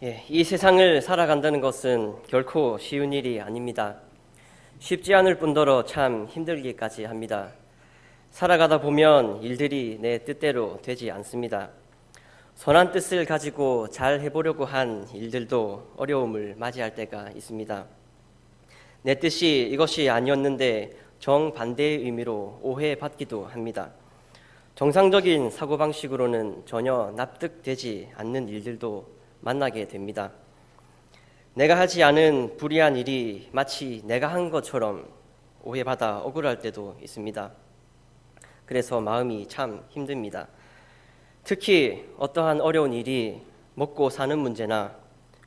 이 세상을 살아간다는 것은 결코 쉬운 일이 아닙니다. 쉽지 않을 뿐더러 참 힘들기까지 합니다. 살아가다 보면 일들이 내 뜻대로 되지 않습니다. 선한 뜻을 가지고 잘 해보려고 한 일들도 어려움을 맞이할 때가 있습니다. 내 뜻이 이것이 아니었는데 정반대의 의미로 오해받기도 합니다. 정상적인 사고방식으로는 전혀 납득되지 않는 일들도 만나게 됩니다. 내가 하지 않은 불의한 일이 마치 내가 한 것처럼 오해받아 억울할 때도 있습니다. 그래서 마음이 참 힘듭니다. 특히 어떠한 어려운 일이 먹고 사는 문제나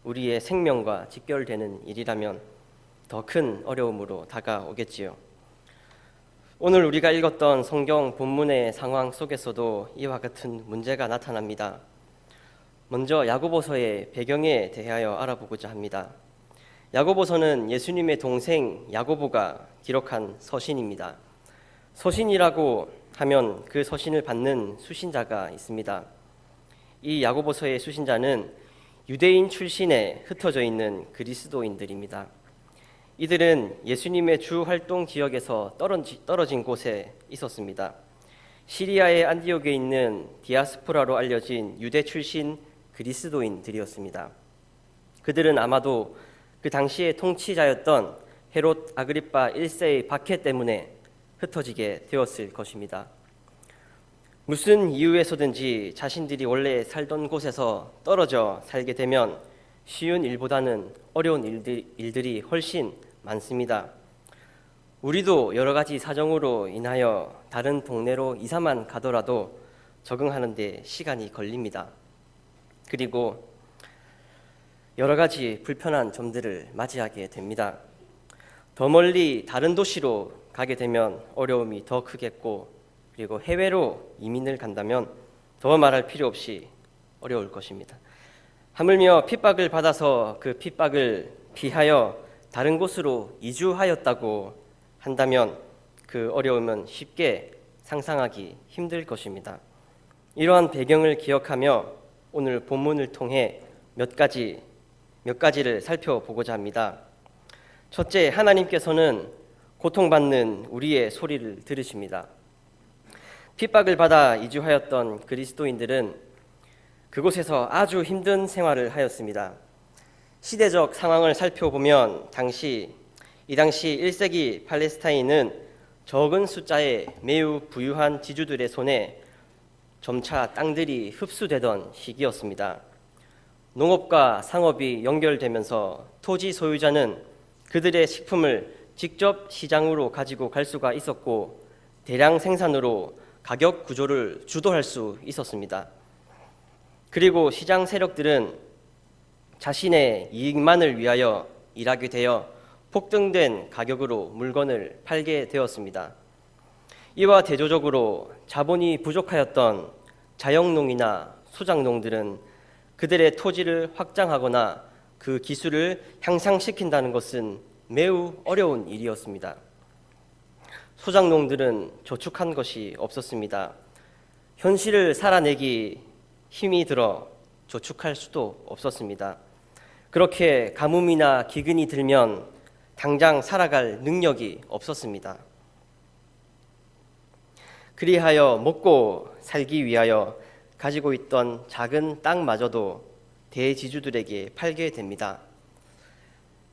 우리의 생명과 직결되는 일이라면 더 큰 어려움으로 다가오겠지요. 오늘 우리가 읽었던 성경 본문의 상황 속에서도 이와 같은 문제가 나타납니다. 먼저 야고보서의 배경에 대하여 알아보고자 합니다. 야고보서는 예수님의 동생 야고보가 기록한 서신입니다. 서신이라고 하면 그 서신을 받는 수신자가 있습니다. 이 야고보서의 수신자는 유대인 출신에 흩어져 있는 그리스도인들입니다. 이들은 예수님의 주 활동 지역에서 떨어진 곳에 있었습니다. 시리아의 안디옥에 있는 디아스포라로 알려진 유대 출신 그리스도인들이었습니다. 그들은 아마도 그 당시의 통치자였던 헤롯 아그리파 1세의 박해 때문에 흩어지게 되었을 것입니다. 무슨 이유에서든지 자신들이 원래 살던 곳에서 떨어져 살게 되면 쉬운 일보다는 어려운 일들이 훨씬 많습니다. 우리도 여러 가지 사정으로 인하여 다른 동네로 이사만 가더라도 적응하는 데 시간이 걸립니다. 그리고 여러 가지 불편한 점들을 맞이하게 됩니다. 더 멀리 다른 도시로 가게 되면 어려움이 더 크겠고, 그리고 해외로 이민을 간다면 더 말할 필요 없이 어려울 것입니다. 하물며 핍박을 받아서 그 핍박을 피하여 다른 곳으로 이주하였다고 한다면 그 어려움은 쉽게 상상하기 힘들 것입니다. 이러한 배경을 기억하며 오늘 본문을 통해 몇 가지를 살펴보고자 합니다. 첫째, 하나님께서는 고통받는 우리의 소리를 들으십니다. 핍박을 받아 이주하였던 그리스도인들은 그곳에서 아주 힘든 생활을 하였습니다. 시대적 상황을 살펴보면 이 당시 1세기 팔레스타인은 적은 숫자의 매우 부유한 지주들의 손에 점차 땅들이 흡수되던 시기였습니다. 농업과 상업이 연결되면서 토지 소유자는 그들의 식품을 직접 시장으로 가지고 갈 수가 있었고, 대량 생산으로 가격 구조를 주도할 수 있었습니다. 그리고 시장 세력들은 자신의 이익만을 위하여 일하게 되어 폭등된 가격으로 물건을 팔게 되었습니다. 이와 대조적으로 자본이 부족하였던 자영농이나 소작농들은 그들의 토지를 확장하거나 그 기술을 향상시킨다는 것은 매우 어려운 일이었습니다. 소작농들은 저축한 것이 없었습니다. 현실을 살아내기 힘이 들어 저축할 수도 없었습니다. 그렇게 가뭄이나 기근이 들면 당장 살아갈 능력이 없었습니다. 그리하여 먹고 살기 위하여 가지고 있던 작은 땅마저도 대지주들에게 팔게 됩니다.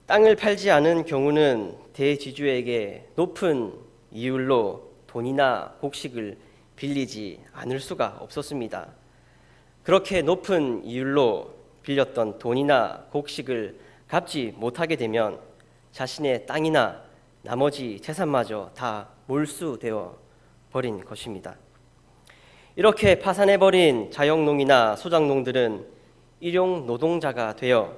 땅을 팔지 않은 경우는 대지주에게 높은 이율로 돈이나 곡식을 빌리지 않을 수가 없었습니다. 그렇게 높은 이율로 빌렸던 돈이나 곡식을 갚지 못하게 되면 자신의 땅이나 나머지 재산마저 다 몰수되어 버린 것입니다. 이렇게 파산해버린 자영농이나 소작농들은 일용 노동자가 되어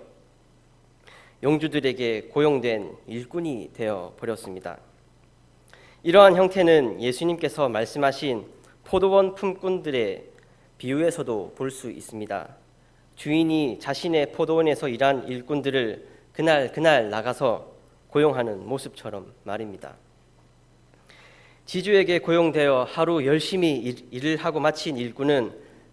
용주들에게 고용된 일꾼이 되어 버렸습니다. 이러한 형태는 예수님께서 말씀하신 포도원 품꾼들의 비유에서도 볼 수 있습니다. 주인이 자신의 포도원에서 일한 일꾼들을 그날 나가서 고용하는 모습처럼 말입니다. 지주에게 고용되어 하루 열심히 일을 하고 마친 일꾼은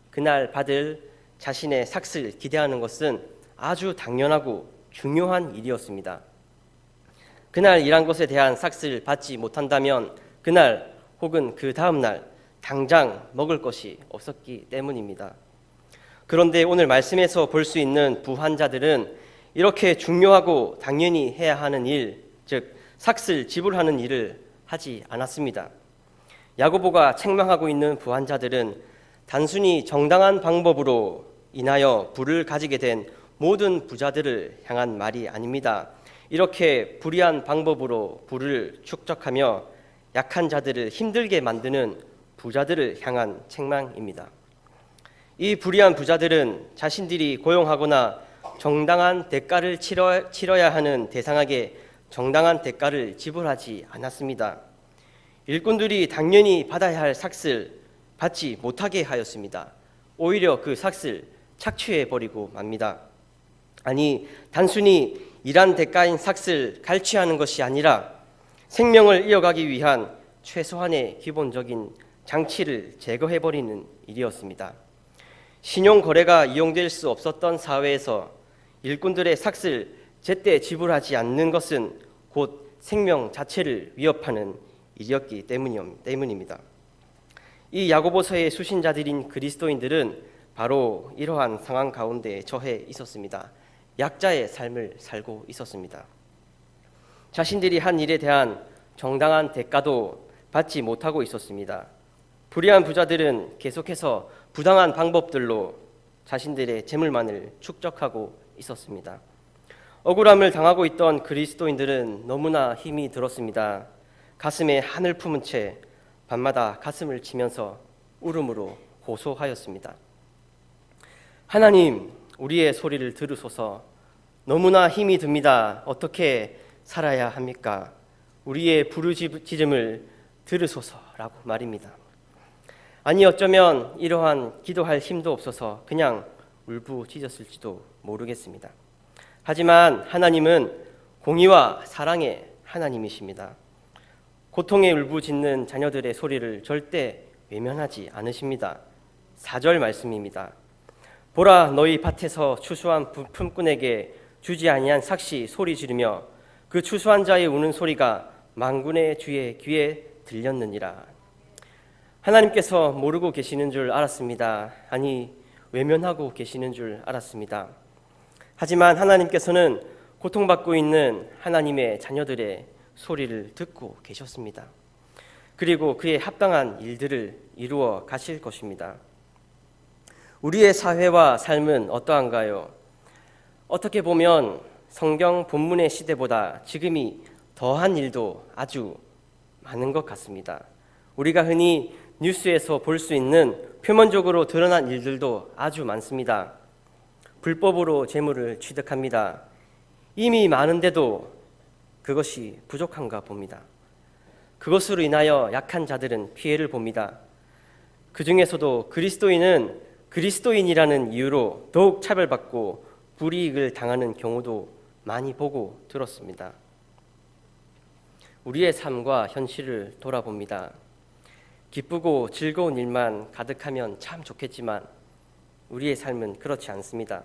그날 받을 자신의 삭을 기대하는 것은 아주 당연하고 중요한 일이었습니다. 그날 일한 것에 대한 삭스를 받지 못한다면 그날 혹은 그 다음 날 당장 먹을 것이 없었기 때문입니다. 그런데 오늘 말씀에서 볼 수 있는 부한자들은 이렇게 중요하고 당연히 해야 하는 일, 즉 삭스를 지불하는 일을 하지 않았습니다. 야고보가 책망하고 있는 부한자들은 단순히 정당한 방법으로 인하여 부를 가지게 된 모든 부자들을 향한 말이 아닙니다. 이렇게 불의한 방법으로 부를 축적하며 약한 자들을 힘들게 만드는 부자들을 향한 책망입니다. 이 불의한 부자들은 자신들이 고용하거나 정당한 대가를 치러야 하는 대상에게 정당한 대가를 지불하지 않았습니다. 일꾼들이 당연히 받아야 할 삭스를 받지 못하게 하였습니다. 오히려 그 삭스를 착취해버리고 맙니다. 아니, 단순히 일한 대가인 삭스를 갈취하는 것이 아니라 생명을 이어가기 위한 최소한의 기본적인 장치를 제거해버리는 일이었습니다. 신용거래가 이용될 수 없었던 사회에서 일꾼들의 삭스를 제때 지불하지 않는 것은 곧 생명 자체를 위협하는 일이었기 때문입니다. 이 야고보서의 수신자들인 그리스도인들은 바로 이러한 상황 가운데 처해 있었습니다. 약자의 삶을 살고 있었습니다. 자신들이 한 일에 대한 정당한 대가도 받지 못하고 있었습니다. 불의한 부자들은 계속해서 부당한 방법들로 자신들의 재물만을 축적하고 있었습니다. 억울함을 당하고 있던 그리스도인들은 너무나 힘이 들었습니다. 가슴에 한을 품은 채 밤마다 가슴을 치면서 울음으로 호소하였습니다. 하나님, 우리의 소리를 들으소서. 너무나 힘이 듭니다. 어떻게 살아야 합니까? 우리의 부르짖음을 들으소서라고 말입니다. 아니, 어쩌면 이러한 기도할 힘도 없어서 그냥 울부짖었을지도 모르겠습니다. 하지만 하나님은 공의와 사랑의 하나님이십니다. 고통에 울부짖는 자녀들의 소리를 절대 외면하지 않으십니다. 4절 말씀입니다. 보라, 너희 밭에서 추수한 품꾼에게 주지 아니한 삭시 소리 지르며 그 추수한 자의 우는 소리가 만군의 주의 귀에 들렸느니라. 하나님께서 모르고 계시는 줄 알았습니다. 아니, 외면하고 계시는 줄 알았습니다. 하지만 하나님께서는 고통받고 있는 하나님의 자녀들의 소리를 듣고 계셨습니다. 그리고 그에 합당한 일들을 이루어 가실 것입니다. 우리의 사회와 삶은 어떠한가요? 어떻게 보면 성경 본문의 시대보다 지금이 더한 일도 아주 많은 것 같습니다. 우리가 흔히 뉴스에서 볼 수 있는 표면적으로 드러난 일들도 아주 많습니다. 불법으로 재물을 취득합니다. 이미 많은데도 그것이 부족한가 봅니다. 그것으로 인하여 약한 자들은 피해를 봅니다. 그 중에서도 그리스도인은 그리스도인이라는 이유로 더욱 차별받고 불이익을 당하는 경우도 많이 보고 들었습니다. 우리의 삶과 현실을 돌아봅니다. 기쁘고 즐거운 일만 가득하면 참 좋겠지만 우리의 삶은 그렇지 않습니다.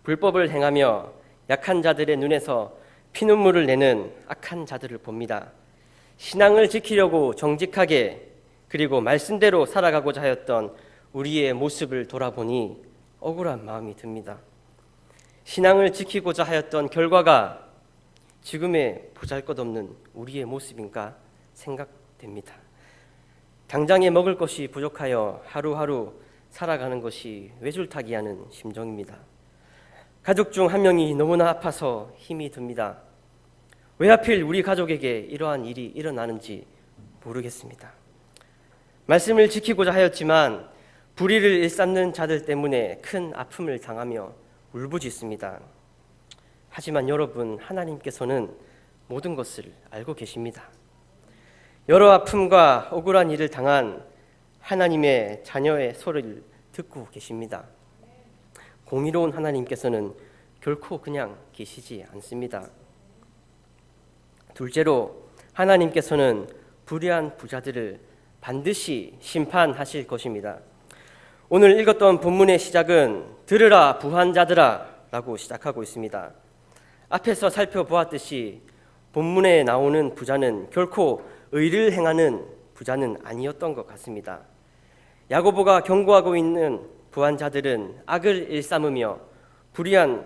불법을 행하며 약한 자들의 눈에서 피눈물을 내는 악한 자들을 봅니다. 신앙을 지키려고 정직하게 그리고 말씀대로 살아가고자 하였던 우리의 모습을 돌아보니 억울한 마음이 듭니다. 신앙을 지키고자 하였던 결과가 지금의 보잘것없는 우리의 모습인가 생각됩니다. 당장에 먹을 것이 부족하여 하루하루 살아가는 것이 외줄타기하는 심정입니다. 가족 중 한 명이 너무나 아파서 힘이 듭니다. 왜 하필 우리 가족에게 이러한 일이 일어나는지 모르겠습니다. 말씀을 지키고자 하였지만 불의를 일삼는 자들 때문에 큰 아픔을 당하며 울부짖습니다. 하지만 여러분, 하나님께서는 모든 것을 알고 계십니다. 여러 아픔과 억울한 일을 당한 하나님의 자녀의 소리를 듣고 계십니다. 공의로운 하나님께서는 결코 그냥 계시지 않습니다. 둘째로, 하나님께서는 불의한 부자들을 반드시 심판하실 것입니다. 오늘 읽었던 본문의 시작은 들으라 부한 자들아 라고 시작하고 있습니다. 앞에서 살펴보았듯이 본문에 나오는 부자는 결코 의를 행하는 부자는 아니었던 것 같습니다. 야고보가 경고하고 있는 부한 자들은 악을 일삼으며 불의한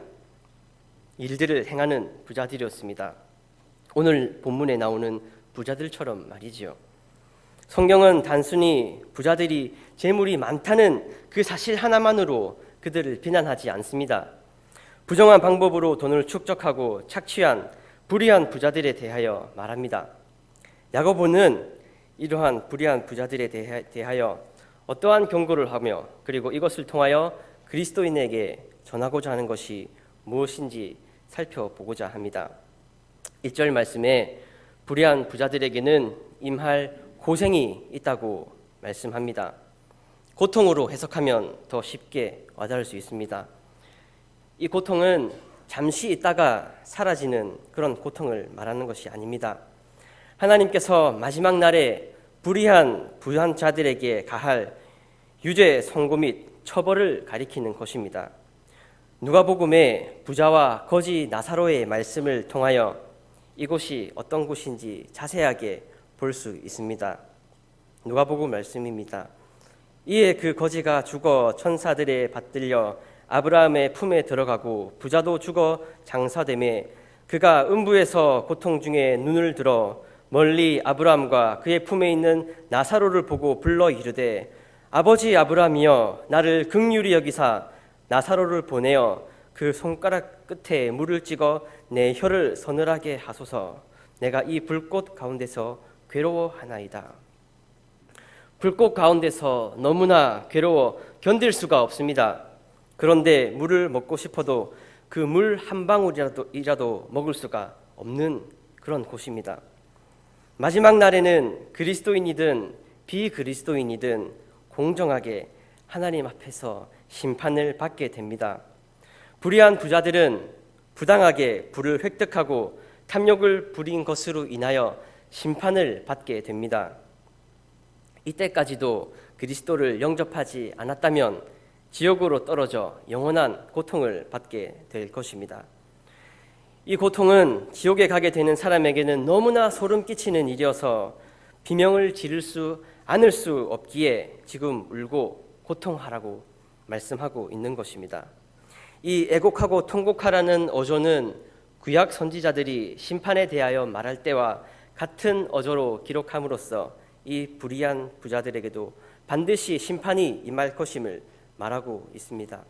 일들을 행하는 부자들이었습니다. 오늘 본문에 나오는 부자들처럼 말이지요. 성경은 단순히 부자들이 재물이 많다는 그 사실 하나만으로 그들을 비난하지 않습니다. 부정한 방법으로 돈을 축적하고 착취한 불의한 부자들에 대하여 말합니다. 야고보는 이러한 불의한 부자들에 대하여 어떠한 경고를 하며 그리고 이것을 통하여 그리스도인에게 전하고자 하는 것이 무엇인지 살펴보고자 합니다. 1절 말씀에 불의한 부자들에게는 임할 고생이 있다고 말씀합니다. 고통으로 해석하면 더 쉽게 와닿을 수 있습니다. 이 고통은 잠시 있다가 사라지는 그런 고통을 말하는 것이 아닙니다. 하나님께서 마지막 날에 불의한 부자들에게 가할 유죄 선고 및 처벌을 가리키는 것입니다. 누가복음의 부자와 거지 나사로의 말씀을 통하여 이곳이 어떤 곳인지 자세하게 볼 수 있습니다. 누가복음 말씀입니다. 이에 그 거지가 죽어 천사들에 받들려 아브라함의 품에 들어가고 부자도 죽어 장사되매 그가 음부에서 고통 중에 눈을 들어 멀리 아브라함과 그의 품에 있는 나사로를 보고 불러 이르되 아버지 아브라함이여 나를 긍휼히 여기사 나사로를 보내어 그 손가락 끝에 물을 찍어 내 혀를 서늘하게 하소서. 내가 이 불꽃 가운데서 괴로워하나이다. 불꽃 가운데서 너무나 괴로워 견딜 수가 없습니다. 그런데 물을 먹고 싶어도 그 물 한 방울이라도 먹을 수가 없는 그런 곳입니다. 마지막 날에는 그리스도인이든 비그리스도인이든 공정하게 하나님 앞에서 심판을 받게 됩니다. 불의한 부자들은 부당하게 부를 획득하고 탐욕을 부린 것으로 인하여 심판을 받게 됩니다. 이때까지도 그리스도를 영접하지 않았다면 지옥으로 떨어져 영원한 고통을 받게 될 것입니다. 이 고통은 지옥에 가게 되는 사람에게는 너무나 소름 끼치는 일이어서 비명을 지를 수 않을 수 없기에 지금 울고 고통하라고 말씀하고 있는 것입니다. 이 애곡하고 통곡하라는 어조는 구약 선지자들이 심판에 대하여 말할 때와 같은 어조로 기록함으로써 이 불의한 부자들에게도 반드시 심판이 임할 것임을 말하고 있습니다.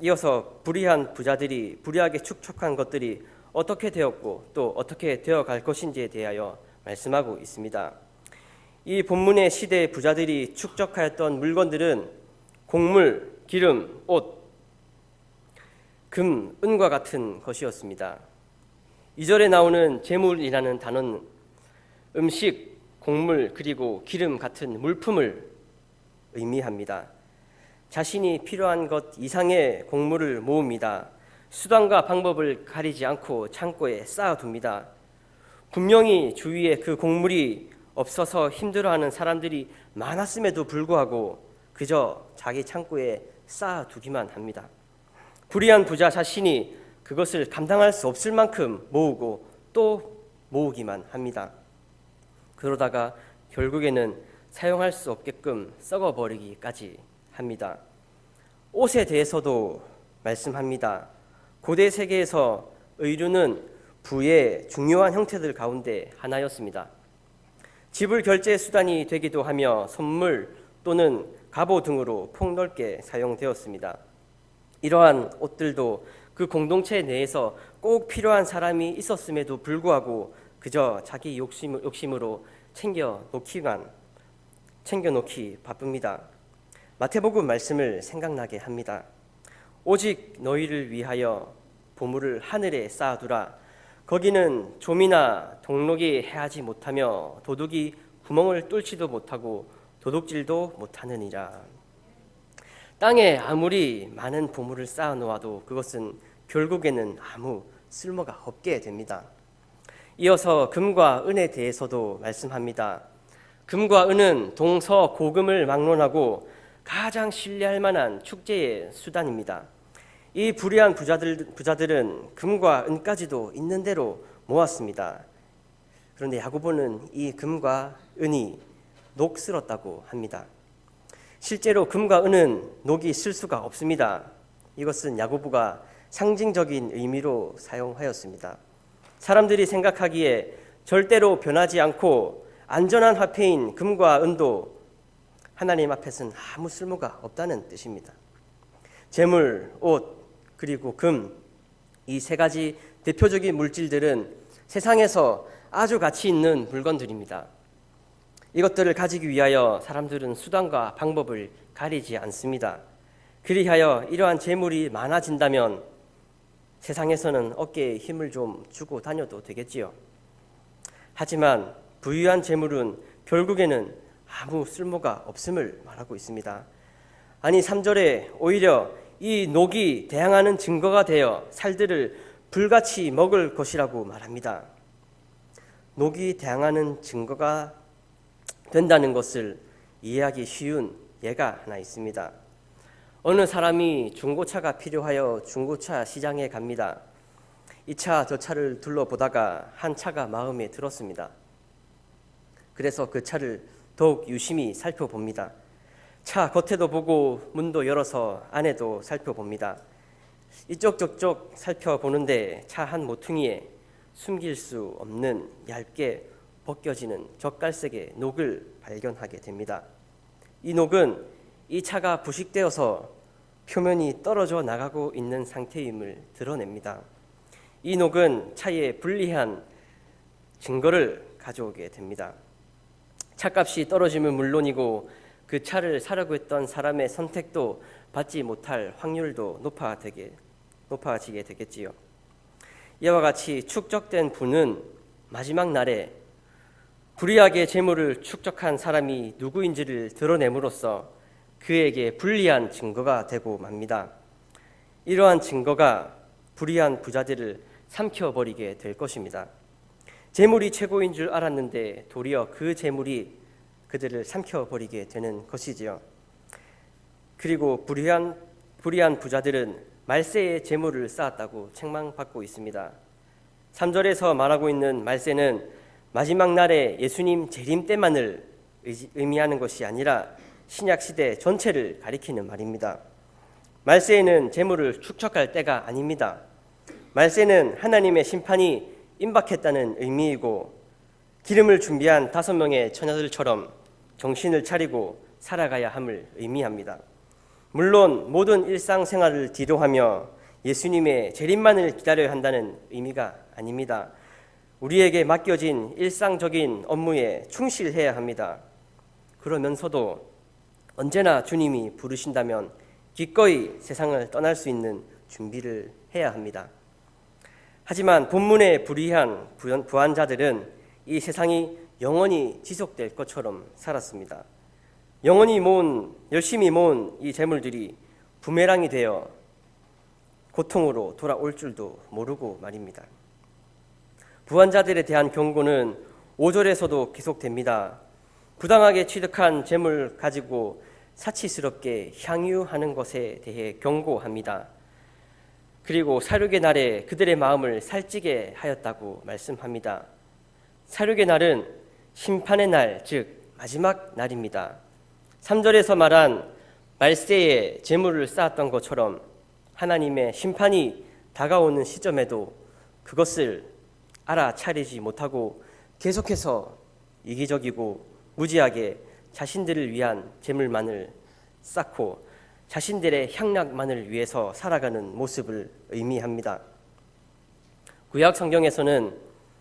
이어서 불의한 부자들이 불의하게 축적한 것들이 어떻게 되었고 또 어떻게 되어갈 것인지에 대하여 말씀하고 있습니다. 이 본문의 시대의 부자들이 축적하였던 물건들은 곡물, 기름, 옷, 금, 은과 같은 것이었습니다. 2절에 나오는 재물이라는 단어는 음식, 곡물, 그리고 기름 같은 물품을 의미합니다. 자신이 필요한 것 이상의 곡물을 모읍니다. 수단과 방법을 가리지 않고 창고에 쌓아둡니다. 분명히 주위에 그 곡물이 없어서 힘들어하는 사람들이 많았음에도 불구하고 그저 자기 창고에 쌓아두기만 합니다. 불의한 부자 자신이 그것을 감당할 수 없을 만큼 모으고 또 모으기만 합니다. 그러다가 결국에는 사용할 수 없게끔 썩어버리기까지 합니다. 옷에 대해서도 말씀합니다. 고대 세계에서 의류는 부의 중요한 형태들 가운데 하나였습니다. 지불 결제 수단이 되기도 하며 선물 또는 갑오 등으로 폭넓게 사용되었습니다. 이러한 옷들도 그 공동체 내에서 꼭 필요한 사람이 있었음에도 불구하고 그저 자기 욕심으로 챙겨놓기 바쁩니다. 마태복음 말씀을 생각나게 합니다. 오직 너희를 위하여 보물을 하늘에 쌓아두라. 거기는 좀이나 동록이 해하지 못하며 도둑이 구멍을 뚫지도 못하고 도둑질도 못하느니라. 땅에 아무리 많은 보물을 쌓아놓아도 그것은 결국에는 아무 쓸모가 없게 됩니다. 이어서 금과 은에 대해서도 말씀합니다. 금과 은은 동서고금을 막론하고 가장 신뢰할 만한 축제의 수단입니다. 이 불의한 부자들은 금과 은까지도 있는 대로 모았습니다. 그런데 야고보는 이 금과 은이 녹슬었다고 합니다. 실제로 금과 은은 녹이 쓸 수가 없습니다. 이것은 야고보가 상징적인 의미로 사용하였습니다. 사람들이 생각하기에 절대로 변하지 않고 안전한 화폐인 금과 은도 하나님 앞에서는 아무 쓸모가 없다는 뜻입니다. 재물, 옷, 그리고 금, 이 세 가지 대표적인 물질들은 세상에서 아주 가치 있는 물건들입니다. 이것들을 가지기 위하여 사람들은 수단과 방법을 가리지 않습니다. 그리하여 이러한 재물이 많아진다면 세상에서는 어깨에 힘을 좀 주고 다녀도 되겠지요. 하지만 부유한 재물은 결국에는 아무 쓸모가 없음을 말하고 있습니다. 아니 3절에 오히려 이 녹이 대항하는 증거가 되어 살들을 불같이 먹을 것이라고 말합니다. 녹이 대항하는 증거가 된다는 것을 이해하기 쉬운 예가 하나 있습니다. 어느 사람이 중고차가 필요하여 중고차 시장에 갑니다. 이 차 저 차를 둘러보다가 한 차가 마음에 들었습니다. 그래서 그 차를 더욱 유심히 살펴봅니다. 차 겉에도 보고 문도 열어서 안에도 살펴봅니다. 이쪽 저쪽 살펴보는데 차 한 모퉁이에 숨길 수 없는 얇게 벗겨지는 젓갈색의 녹을 발견하게 됩니다. 이 녹은 이 차가 부식되어서 표면이 떨어져 나가고 있는 상태임을 드러냅니다. 이 녹은 차에 불리한 증거를 가져오게 됩니다. 차값이 떨어지면 물론이고 그 차를 사려고 했던 사람의 선택도 받지 못할 확률도 높아지게 되겠지요. 이와 같이 축적된 부는 마지막 날에 불의하게 재물을 축적한 사람이 누구인지를 드러냄으로써 그에게 불리한 증거가 되고 맙니다. 이러한 증거가 불의한 부자들을 삼켜버리게 될 것입니다. 재물이 최고인 줄 알았는데 도리어 그 재물이 그들을 삼켜버리게 되는 것이지요. 그리고 불의한 부자들은 말세의 재물을 쌓았다고 책망받고 있습니다. 3절에서 말하고 있는 말세는 마지막 날에 예수님 재림 때만을 의미하는 것이 아니라 신약시대 전체를 가리키는 말입니다. 말세에는 재물을 축적할 때가 아닙니다. 말세는 하나님의 심판이 임박했다는 의미이고 기름을 준비한 5명의 처녀들처럼 정신을 차리고 살아가야 함을 의미합니다. 물론 모든 일상생활을 뒤로하며 예수님의 재림만을 기다려야 한다는 의미가 아닙니다. 우리에게 맡겨진 일상적인 업무에 충실해야 합니다. 그러면서도 언제나 주님이 부르신다면 기꺼이 세상을 떠날 수 있는 준비를 해야 합니다. 하지만 본문의 불의한 부한자들은 이 세상이 영원히 지속될 것처럼 살았습니다. 열심히 모은 이 재물들이 부메랑이 되어 고통으로 돌아올 줄도 모르고 말입니다. 부한자들에 대한 경고는 5절에서도 계속됩니다. 부당하게 취득한 재물 가지고 사치스럽게 향유하는 것에 대해 경고합니다. 그리고 사륙의 날에 그들의 마음을 살찌게 하였다고 말씀합니다. 사륙의 날은 심판의 날, 즉 마지막 날입니다. 3절에서 말한 말세에 재물을 쌓았던 것처럼 하나님의 심판이 다가오는 시점에도 그것을 알아차리지 못하고 계속해서 이기적이고 무지하게 자신들을 위한 재물만을 쌓고 자신들의 향락만을 위해서 살아가는 모습을 의미합니다. 구약 성경에서는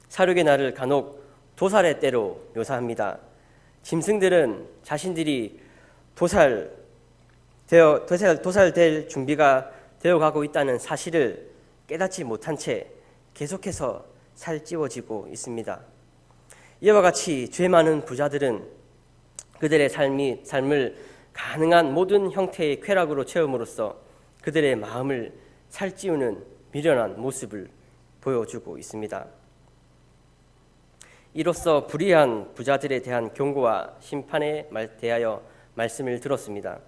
사륙의 날을 간혹 도살의 때로 묘사합니다. 짐승들은 자신들이 도살될 준비가 되어가고 있다는 사실을 깨닫지 못한 채 계속해서 살찌워지고 있습니다. 이와 같이 죄 많은 부자들은 그들의 삶을 가능한 모든 형태의 쾌락으로 채움으로써 그들의 마음을 살찌우는 미련한 모습을 보여주고 있습니다. 이로써 불의한 부자들에 대한 경고와 심판에 대하여 말씀을 들었습니다.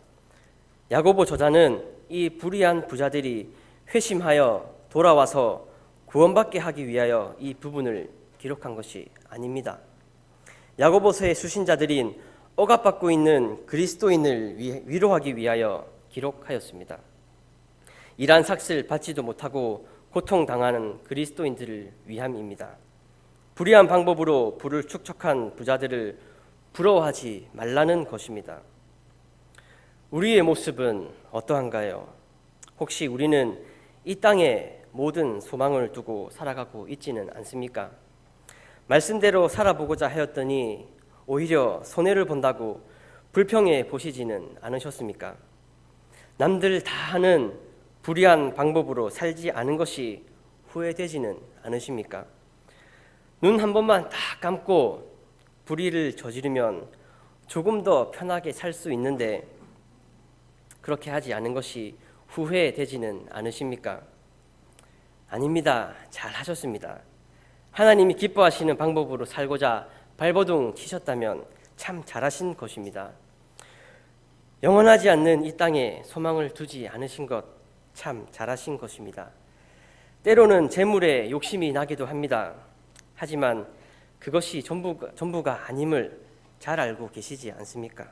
야고보 저자는 이 불의한 부자들이 회심하여 돌아와서 구원받게 하기 위하여 이 부분을 기록한 것이 아닙니다. 야고보서의 수신자들인 억압받고 있는 그리스도인을 위로하기 위하여 기록하였습니다. 이러한 삭슬 받지도 못하고 고통당하는 그리스도인들을 위함입니다. 불의한 방법으로 부를 축적한 부자들을 부러워하지 말라는 것입니다. 우리의 모습은 어떠한가요? 혹시 우리는 이 땅에 모든 소망을 두고 살아가고 있지는 않습니까? 말씀대로 살아보고자 하였더니 오히려 손해를 본다고 불평해 보시지는 않으셨습니까? 남들 다 하는 불의한 방법으로 살지 않은 것이 후회되지는 않으십니까? 눈 한 번만 딱 감고 불의를 저지르면 조금 더 편하게 살 수 있는데 그렇게 하지 않은 것이 후회되지는 않으십니까? 아닙니다. 잘 하셨습니다. 하나님이 기뻐하시는 방법으로 살고자 발버둥 치셨다면 참 잘하신 것입니다. 영원하지 않는 이 땅에 소망을 두지 않으신 것 참 잘하신 것입니다. 때로는 재물에 욕심이 나기도 합니다. 하지만 그것이 전부가 아님을 잘 알고 계시지 않습니까?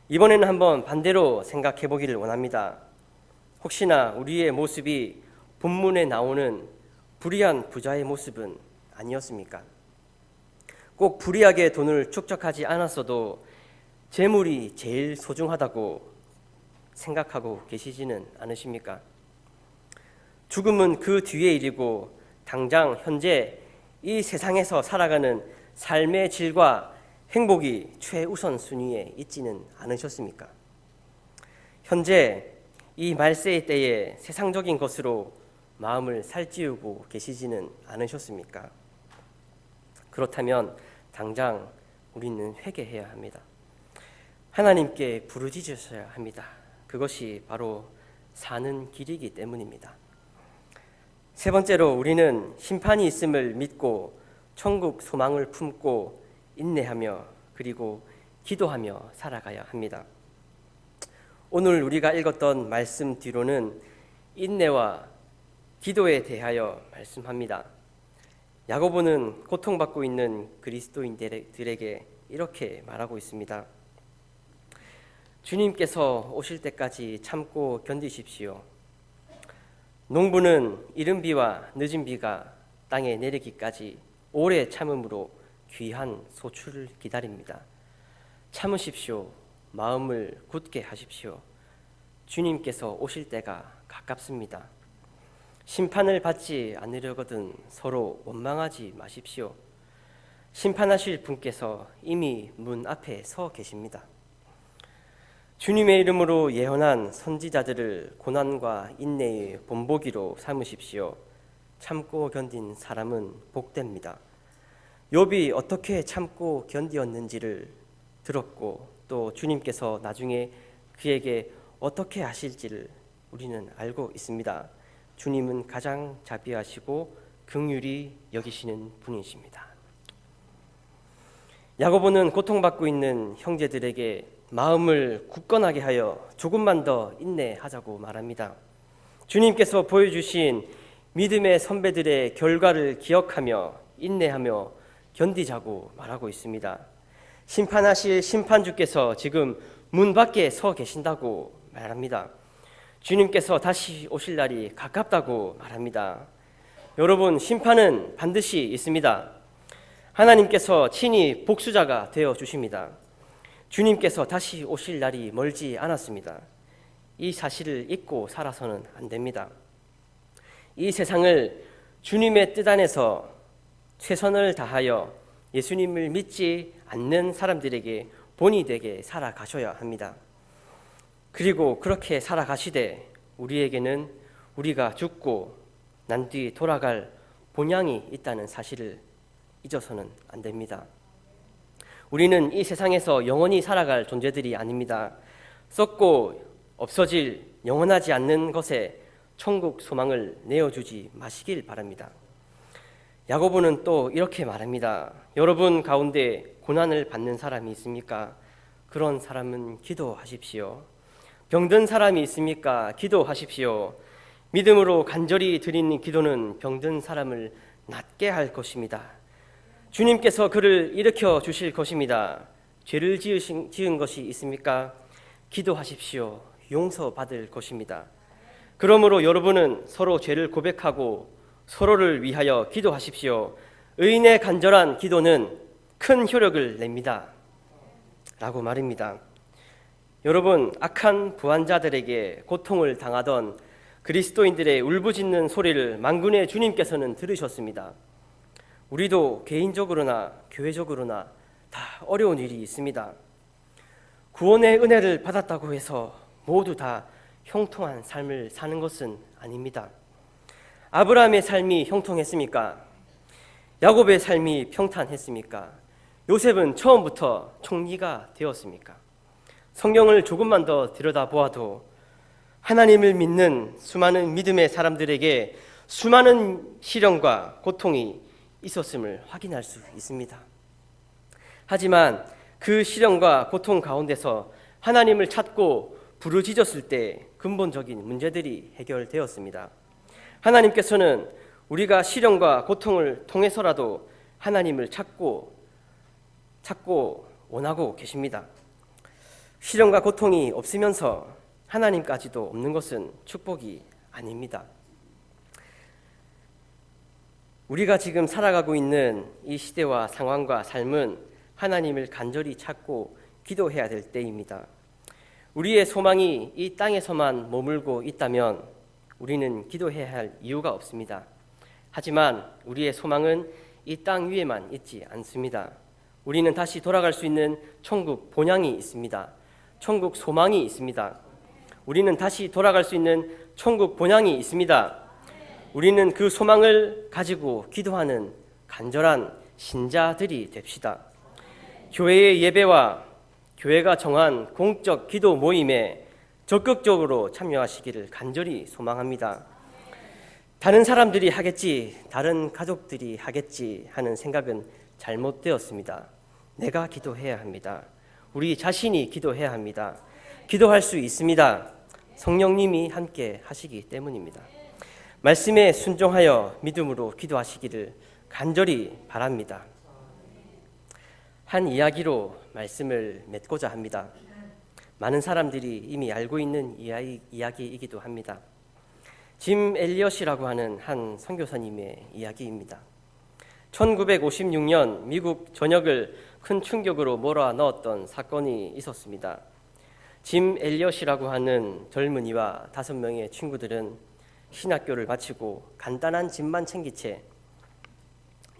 이번에는 한번 반대로 생각해 보기를 원합니다. 혹시나 우리의 모습이 본문에 나오는 불의한 부자의 모습은 아니었습니까? 꼭 불의하게 돈을 축적하지 않았어도 재물이 제일 소중하다고 생각하고 계시지는 않으십니까? 죽음은 그 뒤의 일이고 당장 현재 이 세상에서 살아가는 삶의 질과 행복이 최우선 순위에 있지는 않으셨습니까? 현재 이 말세의 때에 세상적인 것으로 마음을 살찌우고 계시지는 않으셨습니까? 그렇다면 당장 우리는 회개해야 합니다. 하나님께 부르짖으셔야 합니다. 그것이 바로 사는 길이기 때문입니다. 세 번째로 우리는 심판이 있음을 믿고 천국 소망을 품고 인내하며 그리고 기도하며 살아가야 합니다. 오늘 우리가 읽었던 말씀 뒤로는 인내와 기도에 대하여 말씀합니다. 야고보는 고통받고 있는 그리스도인들에게 이렇게 말하고 있습니다. 주님께서 오실 때까지 참고 견디십시오. 농부는 이른 비와 늦은 비가 땅에 내리기까지 오래 참음으로 귀한 소출을 기다립니다. 참으십시오. 마음을 굳게 하십시오. 주님께서 오실 때가 가깝습니다. 심판을 받지 않으려거든 서로 원망하지 마십시오. 심판하실 분께서 이미 문 앞에 서 계십니다. 주님의 이름으로 예언한 선지자들을 고난과 인내의 본보기로 삼으십시오. 참고 견딘 사람은 복됩니다. 욥이 어떻게 참고 견디었는지를 들었고 또 주님께서 나중에 그에게 어떻게 하실지를 우리는 알고 있습니다. 주님은 가장 자비하시고 긍휼히 여기시는 분이십니다. 야고보는 고통받고 있는 형제들에게 마음을 굳건하게 하여 조금만 더 인내하자고 말합니다. 주님께서 보여주신 믿음의 선배들의 결과를 기억하며 인내하며 견디자고 말하고 있습니다. 심판하실 심판주께서 지금 문 밖에 서 계신다고 말합니다. 주님께서 다시 오실 날이 가깝다고 말합니다. 여러분, 심판은 반드시 있습니다. 하나님께서 친히 복수자가 되어 주십니다. 주님께서 다시 오실 날이 멀지 않았습니다. 이 사실을 잊고 살아서는 안 됩니다. 이 세상을 주님의 뜻 안에서 최선을 다하여 예수님을 믿지 않는 사람들에게 본이 되게 살아가셔야 합니다. 그리고 그렇게 살아가시되 우리에게는 우리가 죽고 난 뒤 돌아갈 본향이 있다는 사실을 잊어서는 안 됩니다. 우리는 이 세상에서 영원히 살아갈 존재들이 아닙니다. 썩고 없어질 영원하지 않는 것에 천국 소망을 내어주지 마시길 바랍니다. 야고보는 또 이렇게 말합니다. 여러분 가운데 고난을 받는 사람이 있습니까? 그런 사람은 기도하십시오. 병든 사람이 있습니까? 기도하십시오. 믿음으로 간절히 드리는 기도는 병든 사람을 낫게 할 것입니다. 주님께서 그를 일으켜 주실 것입니다. 죄를 지은 것이 있습니까? 기도하십시오. 용서받을 것입니다. 그러므로 여러분은 서로 죄를 고백하고 서로를 위하여 기도하십시오. 의인의 간절한 기도는 큰 효력을 냅니다. 라고 말입니다. 여러분, 악한 부한자들에게 고통을 당하던 그리스도인들의 울부짖는 소리를 만군의 주님께서는 들으셨습니다. 우리도 개인적으로나 교회적으로나 다 어려운 일이 있습니다. 구원의 은혜를 받았다고 해서 모두 다 형통한 삶을 사는 것은 아닙니다. 아브라함의 삶이 형통했습니까? 야곱의 삶이 평탄했습니까? 요셉은 처음부터 총리가 되었습니까? 성경을 조금만 더 들여다보아도 하나님을 믿는 수많은 믿음의 사람들에게 수많은 시련과 고통이 있었음을 확인할 수 있습니다. 하지만 그 시련과 고통 가운데서 하나님을 찾고 부르짖었을 때 근본적인 문제들이 해결되었습니다. 하나님께서는 우리가 시련과 고통을 통해서라도 하나님을 찾고 원하고 계십니다. 시련과 고통이 없으면서 하나님까지도 없는 것은 축복이 아닙니다. 우리가 지금 살아가고 있는 이 시대와 상황과 삶은 하나님을 간절히 찾고 기도해야 될 때입니다. 우리의 소망이 이 땅에서만 머물고 있다면 우리는 기도해야 할 이유가 없습니다. 하지만 우리의 소망은 이 땅 위에만 있지 않습니다. 우리는 다시 돌아갈 수 있는 천국 본향이 있습니다. 천국 소망이 있습니다. 우리는 다시 돌아갈 수 있는 천국 본향이 있습니다. 우리는 그 소망을 가지고 기도하는 간절한 신자들이 됩시다. 교회의 예배와 교회가 정한 공적 기도 모임에 적극적으로 참여하시기를 간절히 소망합니다. 다른 사람들이 하겠지, 다른 가족들이 하겠지 하는 생각은 잘못되었습니다. 내가 기도해야 합니다. 우리 자신이 기도해야 합니다. 기도할 수 있습니다. 성령님이 함께 하시기 때문입니다. 말씀에 순종하여 믿음으로 기도하시기를 간절히 바랍니다. 한 이야기로 말씀을 맺고자 합니다. 많은 사람들이 이미 알고 있는 이야기이기도 합니다. 짐 엘리엇이라고 하는 한 선교사님의 이야기입니다. 1956년 미국 전역을 큰 충격으로 몰아넣었던 사건이 있었습니다. 짐 엘리엇이라고 하는 젊은이와 5명의 친구들은 신학교를 마치고 간단한 짐만 챙긴 채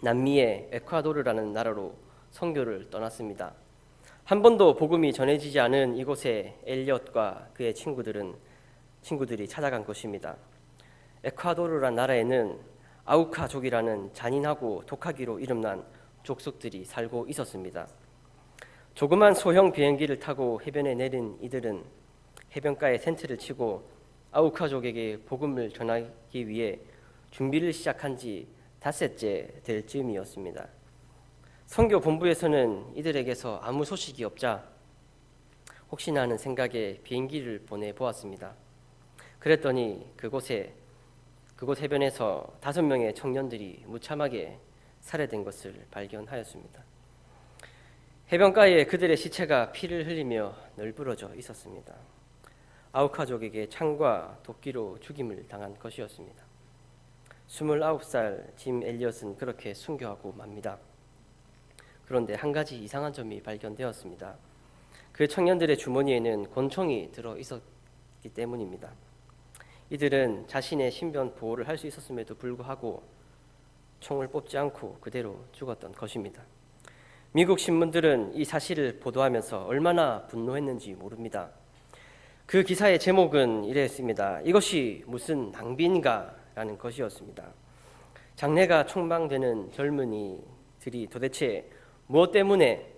남미의 에콰도르라는 나라로 선교를 떠났습니다. 한 번도 복음이 전해지지 않은 이곳에 엘리엇과 그의 친구들이 찾아간 것입니다. 에콰도르란 나라에는 아우카족이라는 잔인하고 독하기로 이름난 족속들이 살고 있었습니다. 조그만 소형 비행기를 타고 해변에 내린 이들은 해변가에 텐트를 치고 아우카족에게 복음을 전하기 위해 준비를 시작한 지 닷새째 될 즈음이었습니다. 선교 본부에서는 이들에게서 아무 소식이 없자 혹시나 하는 생각에 비행기를 보내보았습니다. 그랬더니 그곳 해변에서 5명의 청년들이 무참하게 살해된 것을 발견하였습니다. 해변가에 그들의 시체가 피를 흘리며 널브러져 있었습니다. 아우카족에게 창과 도끼로 죽임을 당한 것이었습니다. 29살 짐 엘리엇은 그렇게 순교하고 맙니다. 그런데 한 가지 이상한 점이 발견되었습니다. 그 청년들의 주머니에는 권총이 들어 있었기 때문입니다. 이들은 자신의 신변 보호를 할 수 있었음에도 불구하고 총을 뽑지 않고 그대로 죽었던 것입니다. 미국 신문들은 이 사실을 보도하면서 얼마나 분노했는지 모릅니다. 그 기사의 제목은 이랬습니다. 이것이 무슨 낭비인가? 라는 것이었습니다. 장래가 촉망되는 젊은이들이 도대체 무엇 때문에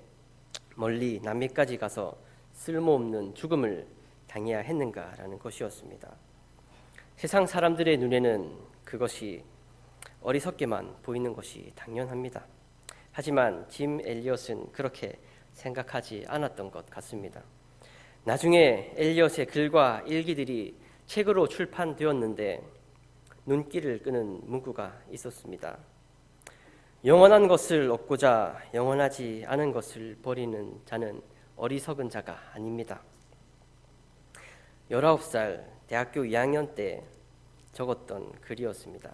멀리 남미까지 가서 쓸모없는 죽음을 당해야 했는가라는 것이었습니다. 세상 사람들의 눈에는 그것이 어리석게만 보이는 것이 당연합니다. 하지만 짐 엘리엇은 그렇게 생각하지 않았던 것 같습니다. 나중에 엘리엇의 글과 일기들이 책으로 출판되었는데 눈길을 끄는 문구가 있었습니다. 영원한 것을 얻고자 영원하지 않은 것을 버리는 자는 어리석은 자가 아닙니다. 19살 대학교 2학년 때 적었던 글이었습니다.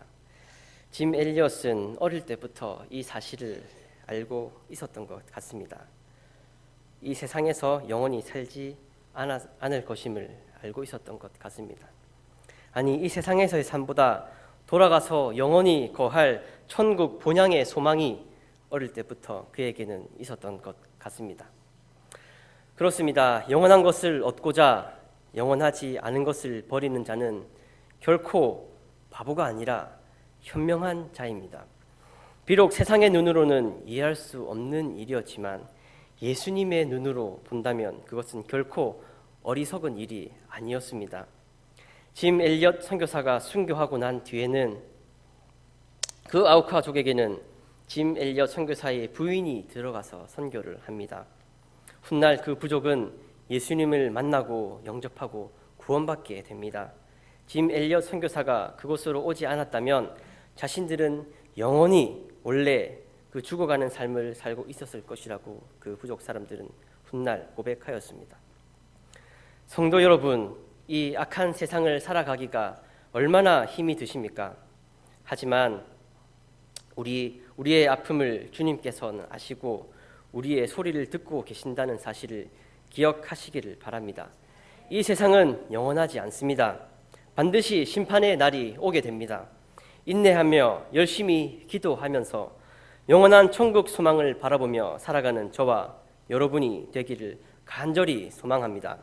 짐 엘리엇은 어릴 때부터 이 사실을 알고 있었던 것 같습니다. 이 세상에서 영원히 살지 않을 것임을 알고 있었던 것 같습니다. 아니, 이 세상에서의 삶보다 돌아가서 영원히 거할 천국 본향의 소망이 어릴 때부터 그에게는 있었던 것 같습니다. 그렇습니다. 영원한 것을 얻고자 영원하지 않은 것을 버리는 자는 결코 바보가 아니라 현명한 자입니다. 비록 세상의 눈으로는 이해할 수 없는 일이었지만 예수님의 눈으로 본다면 그것은 결코 어리석은 일이 아니었습니다. 짐 엘리엇 선교사가 순교하고 난 뒤에는 그 아우카족에게는 짐 엘리엇 선교사의 부인이 들어가서 선교를 합니다. 훗날 그 부족은 예수님을 만나고 영접하고 구원받게 됩니다. 짐 엘리엇 선교사가 그곳으로 오지 않았다면 자신들은 영원히 원래 그 죽어가는 삶을 살고 있었을 것이라고 그 부족 사람들은 훗날 고백하였습니다. 성도 여러분, 이 악한 세상을 살아가기가 얼마나 힘이 드십니까? 하지만 우리의 아픔을 주님께서는 아시고 우리의 소리를 듣고 계신다는 사실을 기억하시기를 바랍니다. 이 세상은 영원하지 않습니다. 반드시 심판의 날이 오게 됩니다. 인내하며 열심히 기도하면서 영원한 천국 소망을 바라보며 살아가는 저와 여러분이 되기를 간절히 소망합니다.